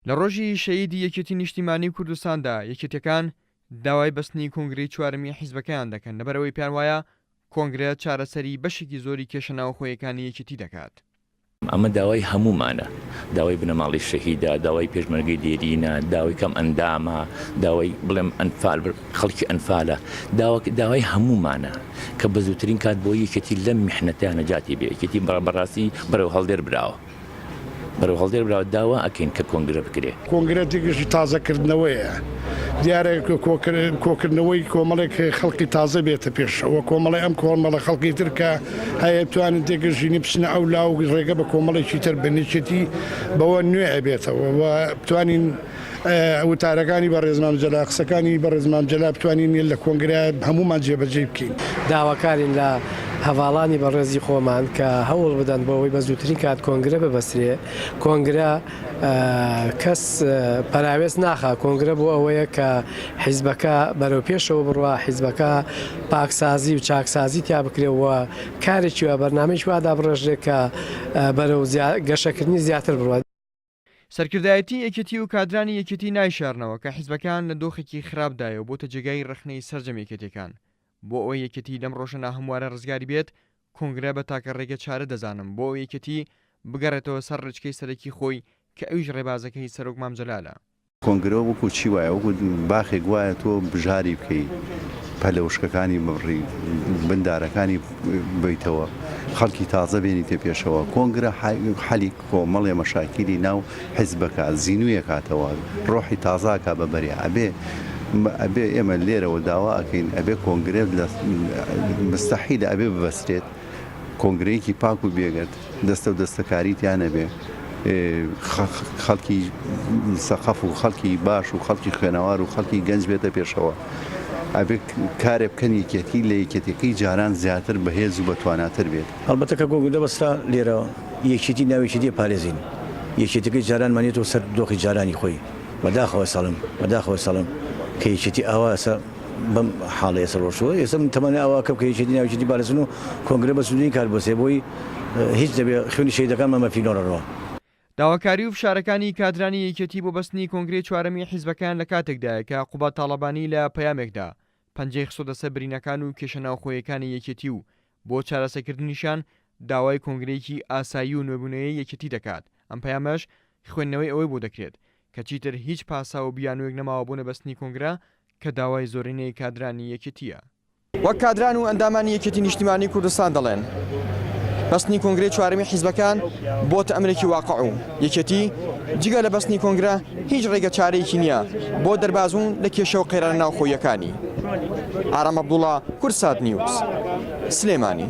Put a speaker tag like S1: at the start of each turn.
S1: لە ڕۆژی شەیدی یەکێتی نیشتیمانی کوردستاندا یەکێتیەکان داوای بەستنی کۆنگرەی چوارەمی حیزبەکەیان دەکەن لەبەرەوەی پێیان وایە کۆنگرە چارەسەری بەشێکی زۆری کێشە ناوخۆیەکانی یەکێتی دەکات.
S2: ئەمە داوای هەمومانە، داوای بنەماڵی شەهیدا، داوای پێشمەرگەی دێرینە، داوای کەم ئەندامە، داوای بڵێم ئەنفال خەڵکی ئەنفالە، داوای هەمومانە کە بە زووترین کات بۆ یەکێتی لەم میحنەتە نەجاتی بێ، یەکێتی بەڕاستی بەرەو هەڵدێر براوە. بەرەو هەڵدێر براوە داوا ئەکەین کە کۆنگرە بکرێ.
S3: کۆنگرەتێکیشی تازەکردنەوەیە. دیارە کۆکردنەوەی کۆمەڵێک خەڵکی تازە بێتە پێشەوە کۆمەڵی ئەم کۆمەڵە خەڵکی ترکە هەیە بتوانن تێگەژینی بچنە ئەو لاو ڕێگە بە کۆمەڵێکی تر بنیچێتی بەوە نوێ ئەبێتەوە و بتوانین وتارەکانی بەڕێزمان جەلا قسەکانی بەڕێزمان جەلا بتوانین لە کۆنگرە هەمومان جێبەجێ بکەین.
S4: داواکارین لە هەواڵانی بەڕێزی خۆمان کە هەوڵ بدەن بۆەوەی بە زووترین کات کۆنگرە ببەسرێ. کۆنگرە کەس پەراوێز ناخا، کۆنگرە بۆ ئەوەیە کە حیزبەکە بەرەو پێشەوە بڕوە، حیزبەکە پاکسازی و چاکسازی تیا بکرێەوە، کارێکی وە بەرنامەیەکی وادا بڕێژێت کە بەرەو گەشەکردنی زیاتر بڕوە.
S1: سەرکردایەتی یەکێتی و کادرانی یەکێتی نایشارنەوە کە حیزبەکان لە دۆخێکی خراپدایە و بۆتە جێگای ڕخنەی سەرجەم یەکێتیەکان. بۆ ئەوەی یەکێتی لەم ڕۆژەنا هەموارە ڕزگاری بێت، کۆنگرە بە تاکە ڕێگە چارە دەزانم بۆ ئەو یەکێتی بگەڕێتەوە سەر ڕچکەی سەرەکی خۆی کە ئەویش ڕێبازەکەی سەرۆک مام جەلالە.
S5: کۆنگرە وەکو چی وایە وەکو باخێک وایە تۆ بژاری بکەیت، پەلەوشکەکانی مەڕی بندارەکانی بیتەوە، خەڵکی تازە بێنیتە پێشەوە. کۆنگرە حەلی کۆمەڵێ مەشاکیلی ناو حیزبەکە زیینویە کاتەوە، ڕۆحی تازاکە بەبەرێ ئەبێ ئێمە لێرەوە داوا ئەەکەین ئەبێ کۆنگرێت لە مستەحیل ئەبێ ببەسترێت، کۆنگرەیەکی پاک و بێگرت دەستە و دەستەکاریتیان نەبێ، خەڵکی سەقەف و خەڵکی باش و خەڵکی خوێنەوار و خەڵکی گەنج بێتە پێشەوە. ئەبێ کارێ بکەن یەکێتی لە یەکێتەکەی جاران زیاتر بەهێز و بەتواناتر بێت.
S6: هەڵبەتە کە کۆنگرە بەستا لێرە یەکێتی ناوێکی پارێزین، یەکێتەکەی جاران مانێتەوە سەر دۆخی جارانی خۆی بەداخەوە ساڵم کە یەکێتی ئاواسە بەم حاڵە ئێستا ڕۆژەوە ئێستا تەمەنای ئەوە کە یەکێتی ناوێکی پارێزن و کۆنگرە بە سوودنی کار بۆسێ بۆی هیچ دەبێت خوێنی شەیدەکان مەمەفینۆڕەوە.
S1: داواکاری و فشارەکانی کادرانی یەکێتی بۆ بەستنی کۆنگرەی چوارەمی حیزبەکان لە کاتێکدایە کە قوبات تاڵەبانی لە پەیامێکدا پەنجەی خسۆ دەسە برینەکان و کێشە ناوخۆیەکانی یەکێتی و بۆ چارەسەرکردنیشان داوای کۆنگرەیەکی ئاسایی و نوێبوونەوەی یەکێتی دەکات. ئەم پەیامەش خوێندنەوەی ئەوەی بۆ دەکرێت کە چیتر هیچ پاسا و بیانوێک نەماوە بۆ نەبەستنی کۆنگرە کە داوای زۆرینەی کادرانی یەکێتیە. وەک کادران و ئەندامانی یەکێتی نیشتیمانی کوردستان دەڵێن بەستنی کۆنگرەی چوارەمی حیزبەکان بۆتە ئەمرێکی واقع و یەکێتی جگە لە بەستنی کۆنگرە هیچ ڕێگە چارەیەکی نییە بۆ دەربازوون لە کێشە و قەیرانە ناوخۆیەکانی. ئارام عەبدوڵڵا، کورسات نیوز، سلێمانی.